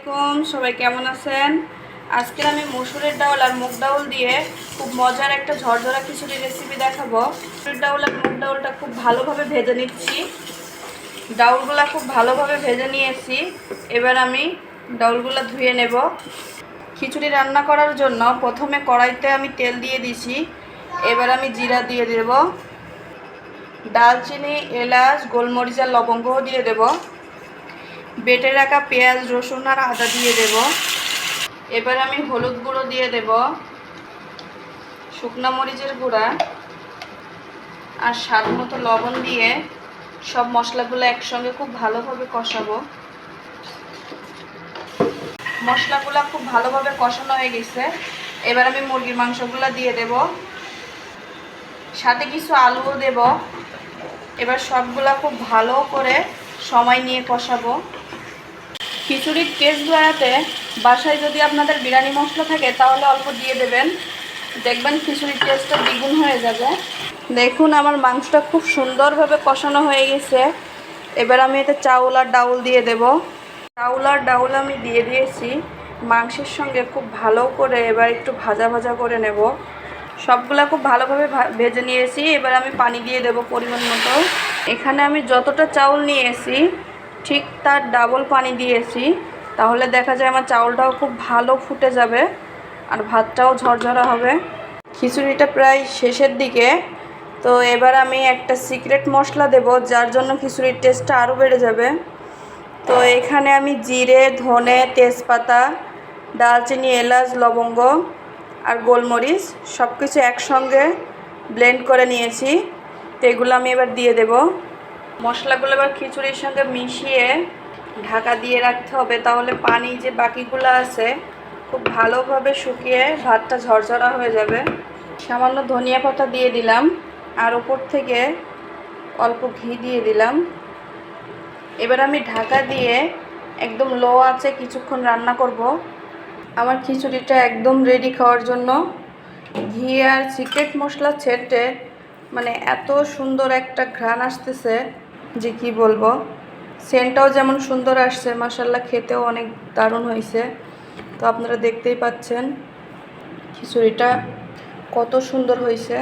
সবাই কেমন আছেন? আজকে আমি মসুরের ডাউল আর মুগ ডাউল দিয়ে খুব মজার একটা ঝরঝরা খিচুড়ি রেসিপি দেখাবো। মসুরের ডাউল আর মুগ ডাউলটা খুব ভালোভাবে ভেজে নিচ্ছি। ডাউলগুলা খুব ভালোভাবে ভেজে নিয়েছি। এবার আমি ডাউলগুলা ধুয়ে নেব। খিচুড়ি রান্না করার জন্য প্রথমে কড়াইতে আমি তেল দিয়ে দিছি। এবার আমি জিরা দিয়ে দেব, দালচিনি, এলাচ, গোলমরিচ আর লবঙ্গও দিয়ে দেব। বেটে রাখা পেঁয়াজ, রসুন আর আদা দিয়ে দেব। এবার আমি হলুদ গুঁড়ো দিয়ে দেব, শুকনো মরিচের গুঁড়া আর স্বাদ মতো লবণ দিয়ে সব মশলাগুলো একসঙ্গে খুব ভালোভাবে কষাবো। মশলাগুলো খুব ভালোভাবে কষানো হয়ে গেছে। এবার আমি মুরগির মাংসগুলো দিয়ে দেব, সাথে কিছু আলুও দেব। এবার সবগুলা খুব ভালো করে সময় নিয়ে কষাবো। খিচুড়ির টেস্ট বাড়াতে বাসায় যদি আপনাদের বিরিয়ানি মশলা থাকে তাহলে অল্প দিয়ে দেবেন, দেখবেন খিচুড়ির টেস্টটা দ্বিগুণ হয়ে যাবে। দেখুন আমার মাংসটা খুব সুন্দরভাবে কষানো হয়ে গেছে। এবার আমি এতে চাউল আর ডাউল দিয়ে দেব। চাউল আর ডাউল আমি দিয়ে দিয়েছি। মাংসের সঙ্গে খুব ভালো করে এবার একটু ভাজা ভাজা করে নেব। সবগুলা খুব ভালোভাবে ভেজে নিয়েছি। এবার আমি পানি দিয়ে দেব পরিমাণ মতো। এখানে আমি যতটা চাউল নিয়েছি ঠিক তার ডাবল পানি দিয়েছি, তাহলে দেখা যায় আমার চাউলটাও খুব ভালো ফুটে যাবে আর ভাতটাও ঝরঝরা হবে। খিচুড়িটা প্রায় শেষের দিকে, তো এবার আমি একটা সিক্রেট মশলা দেব যার জন্য খিচুড়ির টেস্টটা আরও বেড়ে যাবে। তো এখানে আমি জিরে, ধনে, তেজপাতা, দালচিনি, এলাচ, লবঙ্গ আর গোলমরিচ সব কিছু একসঙ্গে ব্লেন্ড করে নিয়েছি। তো এগুলো আমি এবার দিয়ে দেব। মশলাগুলো এবার খিচুড়ির সঙ্গে মিশিয়ে ঢাকা দিয়ে রাখতে হবে, তাহলে পানি যে বাকিগুলো আছে খুব ভালোভাবে শুকিয়ে ভাতটা ঝরঝরা হয়ে যাবে। সামান্য ধনিয়া পাতা দিয়ে দিলাম আর ওপর থেকে অল্প ঘি দিয়ে দিলাম। এবার আমি ঢাকা দিয়ে একদম লো আঁচে কিছুক্ষণ রান্না করব। আমার খিচুড়িটা একদম রেডি খাওয়ার জন্য। ঘি আর সিক্রেট মশলা ছেড়ে মানে এত সুন্দর একটা ঘ্রাণ আসতেছে যে কি বলবো। সেন্টটাও যেমন সুন্দর আসছে, মাশাআল্লাহ খেতেও অনেক দারুণ হয়েছে। তো আপনারা দেখতেই পাচ্ছেন খিচুড়িটা কত সুন্দর হয়েছে।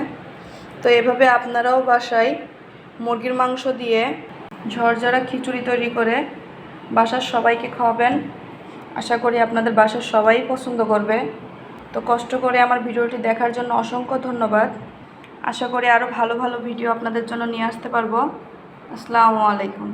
তো এভাবে আপনারাও বাসায় মুরগির মাংস দিয়ে ঝরঝরা খিচুড়ি তৈরি করে বাসার সবাইকে খাওয়াবেন। আশা করি আপনাদের বাসার সবাই পছন্দ করবে। তো কষ্ট করে আমার ভিডিওটি দেখার জন্য অসংখ্য ধন্যবাদ। আশা করি আরও ভালো ভালো ভিডিও আপনাদের জন্য নিয়ে আসতে পারবো। আসসালামু আলাইকুম।